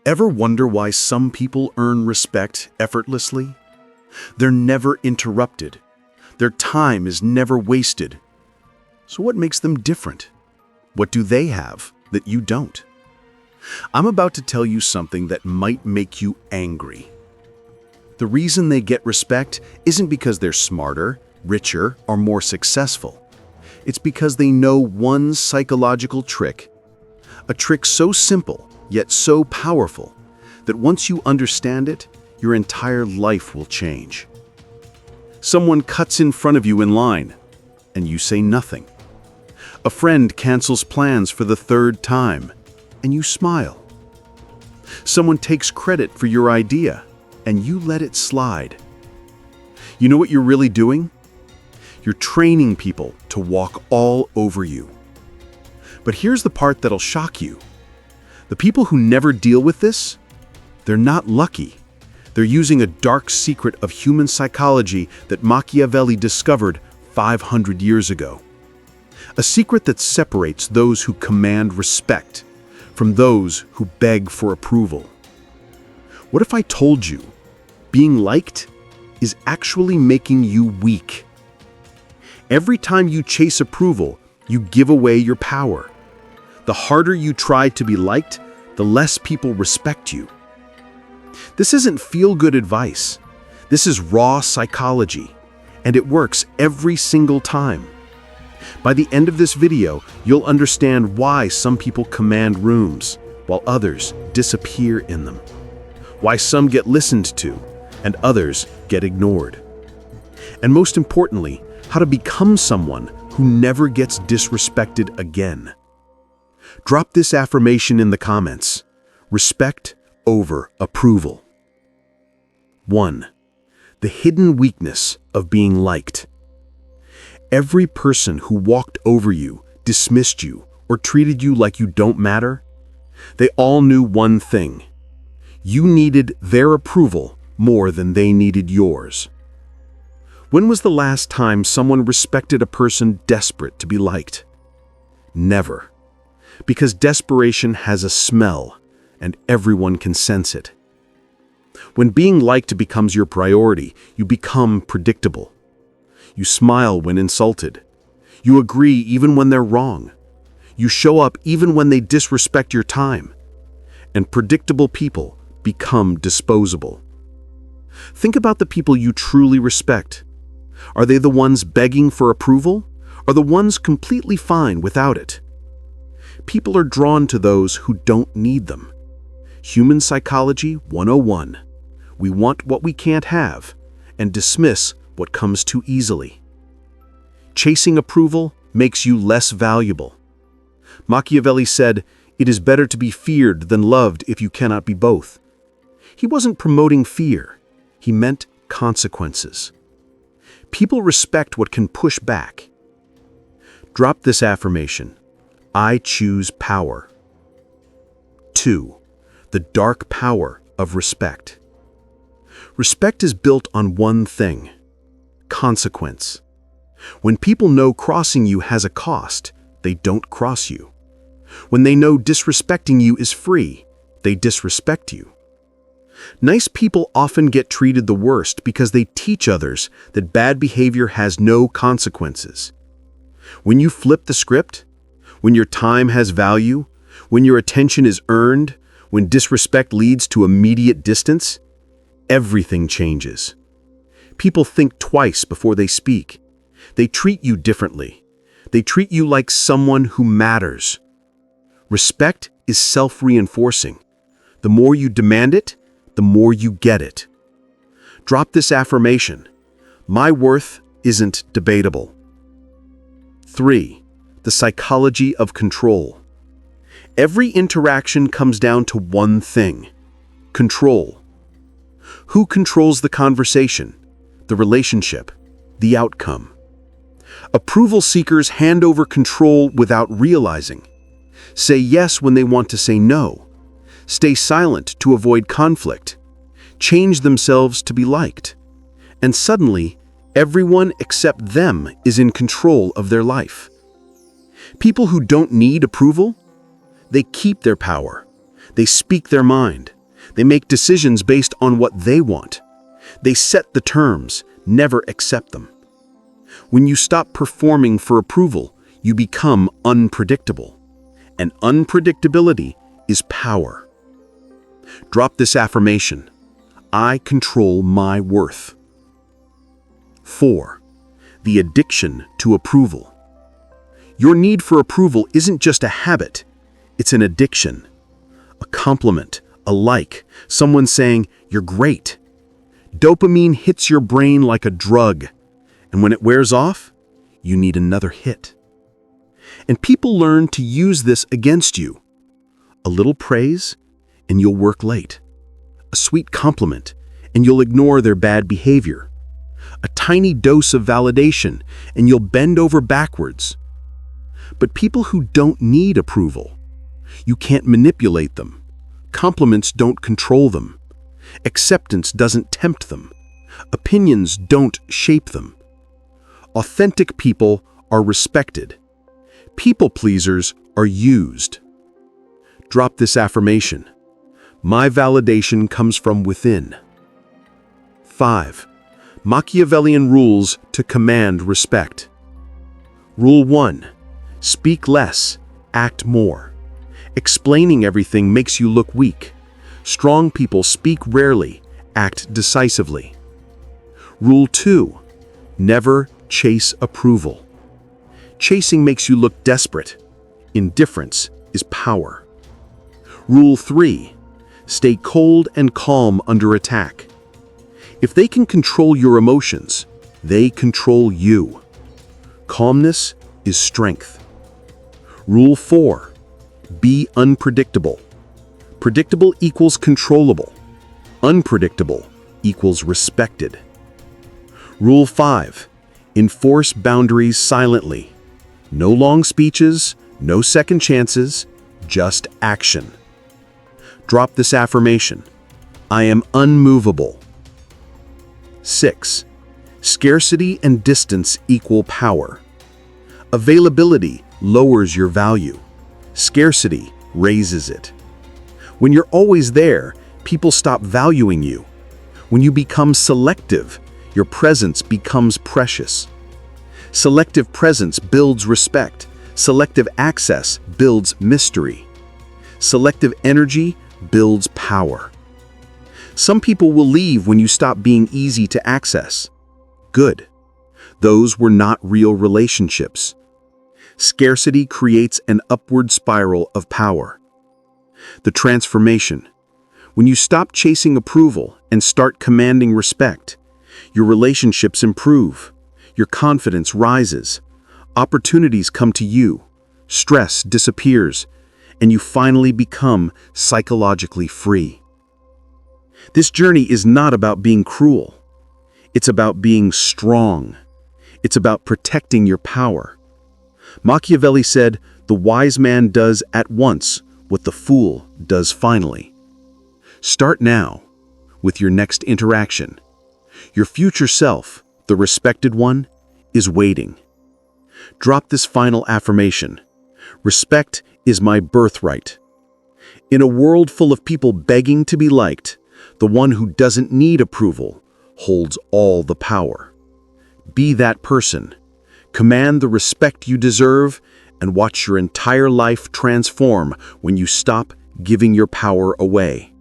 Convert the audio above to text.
Ever wonder why some people earn respect effortlessly? They're never interrupted. Their time is never wasted. So what makes them different? What do they have that you don't? I'm about to tell you something that might make you angry. The reason they get respect isn't because they're smarter, richer, or more successful. It's because they know one psychological trick. A trick so simple, yet so powerful, that once you understand it, your entire life will change. Someone cuts in front of you in line, and you say nothing. A friend cancels plans for the third time, and you smile. Someone takes credit for your idea, and you let it slide. You know what you're really doing? You're training people to walk all over you. But here's the part that'll shock you. The people who never deal with this, they're not lucky. They're using a dark secret of human psychology that Machiavelli discovered 500 years ago. A secret that separates those who command respect from those who beg for approval. What if I told you being liked is actually making you weak? Every time you chase approval, you give away your power. The harder you try to be liked, the less people respect you. This isn't feel-good advice. This is raw psychology, and it works every single time. By the end of this video, you'll understand why some people command rooms, while others disappear in them. Why some get listened to, and others get ignored. And most importantly, how to become someone who never gets disrespected again. Drop this affirmation in the comments. Respect over approval. 1. The hidden weakness of being liked. Every person who walked over you, dismissed you, or treated you like you don't matter, they all knew one thing. You needed their approval more than they needed yours. When was the last time someone respected a person desperate to be liked? Never. Because desperation has a smell, and everyone can sense it. When being liked becomes your priority, you become predictable. You smile when insulted. You agree even when they're wrong. You show up even when they disrespect your time. And predictable people become disposable. Think about the people you truly respect. Are they the ones begging for approval, or the ones completely fine without it? People are drawn to those who don't need them. Human Psychology 101. We want what we can't have, and dismiss what comes too easily. Chasing approval makes you less valuable. Machiavelli said, "It is better to be feared than loved if you cannot be both." He wasn't promoting fear. He meant consequences. People respect what can push back. Drop this affirmation. I choose power. 2. The dark power of respect. Respect is built on one thing: consequence. When people know crossing you has a cost, they don't cross you. When they know disrespecting you is free, they disrespect you. Nice people often get treated the worst because they teach others that bad behavior has no consequences. When you flip the script, when your time has value, when your attention is earned, when disrespect leads to immediate distance, everything changes. People think twice before they speak. They treat you differently. They treat you like someone who matters. Respect is self-reinforcing. The more you demand it, the more you get it. Drop this affirmation. My worth isn't debatable. 3. The psychology of control. Every interaction comes down to one thing: control. Who controls the conversation, the relationship, the outcome? Approval seekers hand over control without realizing. Say yes when they want to say no. Stay silent to avoid conflict. Change themselves to be liked. And suddenly, everyone except them is in control of their life. People who don't need approval, they keep their power. They speak their mind. They make decisions based on what they want. They set the terms, never accept them. When you stop performing for approval, you become unpredictable. And unpredictability is power. Drop this affirmation. I control my worth. 4. The addiction to approval. Your need for approval isn't just a habit, it's an addiction. A compliment, a like, someone saying, "You're great." Dopamine hits your brain like a drug, and when it wears off, you need another hit. And people learn to use this against you. A little praise, and you'll work late. A sweet compliment, and you'll ignore their bad behavior. A tiny dose of validation, and you'll bend over backwards. But people who don't need approval, you can't manipulate them. Compliments don't control them. Acceptance doesn't tempt them. Opinions don't shape them. Authentic people are respected. People pleasers are used. Drop this affirmation. My validation comes from within. 5. Machiavellian rules to command respect. Rule 1. Speak less, act more. Explaining everything makes you look weak. Strong people speak rarely, act decisively. Rule 2. Never chase approval. Chasing makes you look desperate. Indifference is power. Rule 3. Stay cold and calm under attack. If they can control your emotions, they control you. Calmness is strength. Rule 4. Be unpredictable. Predictable equals controllable. Unpredictable equals respected. Rule 5. Enforce boundaries silently. No long speeches, no second chances, just action. Drop this affirmation. I am unmovable. 6. Scarcity and distance equal power. Availability lowers your value. Scarcity raises it. When you're always there, people stop valuing you. When you become selective, your presence becomes precious. Selective presence builds respect. Selective access builds mystery. Selective energy builds power. Some people will leave when you stop being easy to access. Good. Those were not real relationships. Scarcity creates an upward spiral of power. The transformation. When you stop chasing approval and start commanding respect, your relationships improve. Your confidence rises. Opportunities come to you. Stress disappears, and you finally become psychologically free. This journey is not about being cruel. It's about being strong. It's about protecting your power. Machiavelli said, "The wise man does at once what the fool does finally." Start now with your next interaction. Your future self, the respected one, is waiting. Drop this final affirmation. Respect is my birthright. In a world full of people begging to be liked, the one who doesn't need approval holds all the power. Be that person. Command the respect you deserve and watch your entire life transform when you stop giving your power away.